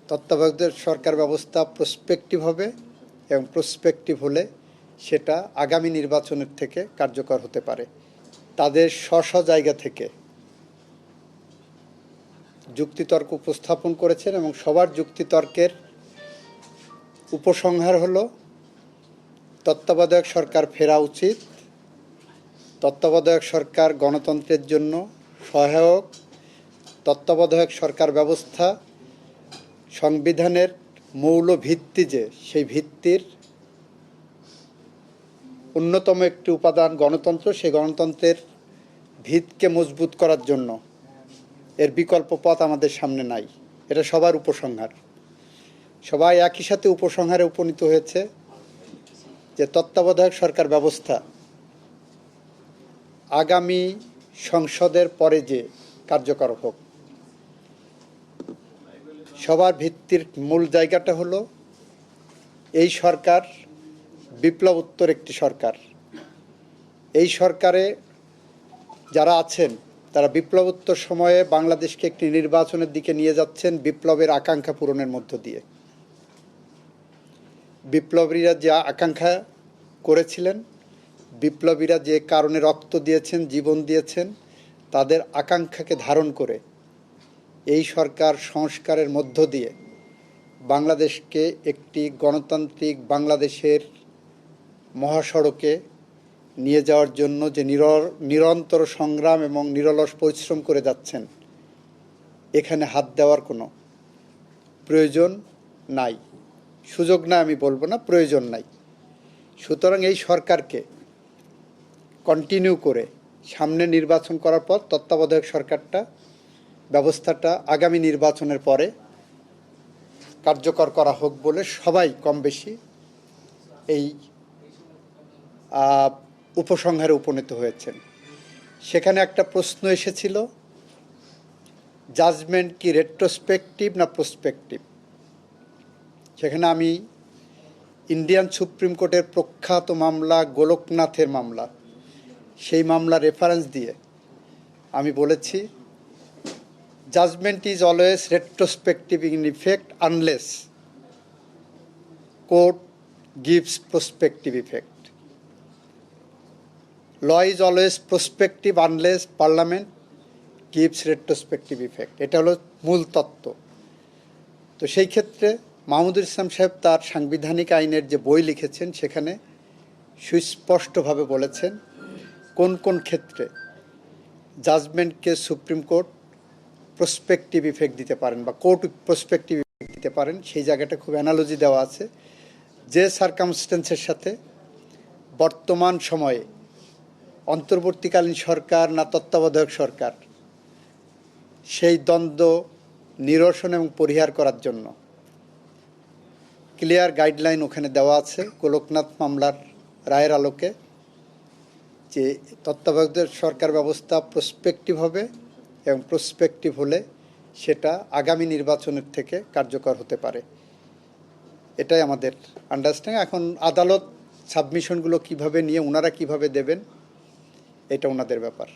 তত্ত্বাবধায়ক সরকার ব্যবস্থা প্রসপেক্টিভ হবে এবং প্রসপেক্টিভ হলে সেটা আগামী নির্বাচনের থেকে কার্যকর হতে পারে। তাদের স্ব জায়গা থেকে যুক্তিতর্ক উপস্থাপন করেছেন এবং সবার যুক্তিতর্কের উপসংহার হলো তত্ত্বাবধায়ক সরকার ফেরা উচিত, তত্ত্বাবধায়ক সরকার গণতন্ত্রের জন্য সহায়ক, তত্ত্বাবধায়ক সরকার ব্যবস্থা সংবিধানের মৌল ভিত্তি যে সেই ভিত্তির অন্যতম একটি উপাদান গণতন্ত্র, সেই গণতন্ত্রের ভিতকে মজবুত করার জন্য এর বিকল্প পথ আমাদের সামনে নাই। এটা সবার উপসংহার, সবাই একই সাথে উপসংহারে উপনীত হয়েছে যে তত্ত্বাবধায়ক সরকার ব্যবস্থা আগামী সংসদের পরে যে কার্যকর হোক। সবার ভিত্তির মূল জায়গাটা হলো এই সরকার বিপ্লবোত্তর একটি সরকার। এই সরকারে যারা আছেন তারা বিপ্লবোত্তর সময়ে বাংলাদেশকে একটি নির্বাচনের দিকে নিয়ে যাচ্ছেন বিপ্লবের আকাঙ্ক্ষা পূরণের মধ্য দিয়ে। বিপ্লবীরা যে আকাঙ্ক্ষা করেছিলেন, বিপ্লবীরা যে কারণে রক্ত দিয়েছেন, জীবন দিয়েছেন, তাদের আকাঙ্ক্ষাকে ধারণ করে এই সরকার সংস্কারের মধ্য দিয়ে বাংলাদেশকে একটি গণতান্ত্রিক বাংলাদেশের মহাসড়কে নিয়ে যাওয়ার জন্য যে নিরন্তর সংগ্রাম এবং নিরলস পরিশ্রম করে যাচ্ছেন, এখানে হাত দেওয়ার কোনো প্রয়োজন নাই, সুযোগ না আমি বলবো না, প্রয়োজন নাই। সুতরাং এই সরকারকে কন্টিনিউ করে সামনে নির্বাচন করার পর তত্ত্বাবধায়ক সরকারটা ব্যবস্থাটা আগামী নির্বাচনের পরে কার্যকর করা হোক বলে সবাই কম বেশি এই উপসংহারে উপনীত হয়েছেন। সেখানে একটা প্রশ্ন এসেছিল, জাজমেন্ট কি রেট্রোস্পেক্টিভ না প্রসপেক্টিভ। সেখানে আমি ইন্ডিয়ান সুপ্রিম কোর্টের প্রখ্যাত মামলা গোলকনাথের মামলা, সেই মামলা রেফারেন্স দিয়ে আমি বলেছি judgement is always retrospective in effect unless court gives prospective effect. Law is always prospective unless Parliament gives retrospective effect. এটা হলো মূল তত্ত্ব। তো সেই ক্ষেত্রে মাহমুদুল ইসলাম সাহেব তার সাংবিধানিক আইনের যে বই লিখেছেন সেখানে সুস্পষ্টভাবে বলেছেন কোন কোন ক্ষেত্রে জাজমেন্টকে সুপ্রিম কোর্ট প্রসপেক্টিভ ইফেক্ট দিতে পারেন বা কোর্ট প্রসপেক্টিভ ইফেক্ট দিতে পারেন। সেই জায়গাটা খুব অ্যানালজি দেওয়া আছে, যে সার্কামস্টেন্সের সাথে বর্তমান সময়ে অন্তর্বর্তীকালীন সরকার না তত্ত্বাবধায়ক সরকার, সেই দ্বন্দ্ব নিরসন এবং পরিহার করার জন্য ক্লিয়ার গাইডলাইন ওখানে দেওয়া আছে গোলকনাথ মামলার রায়ের আলোকে, যে তত্ত্বাবধায়ক সরকার ব্যবস্থা প্রসপেক্টিভ হবে এবং প্রসপেক্টিভ হলে সেটা আগামী নির্বাচনের থেকে কার্যকর হতে পারে। এটাই আমাদের আন্ডারস্ট্যান্ডিং। এখন আদালত সাবমিশনগুলো কিভাবে নিয়ে ওনারা কিভাবে দেবেন এটা ওনাদের ব্যাপার।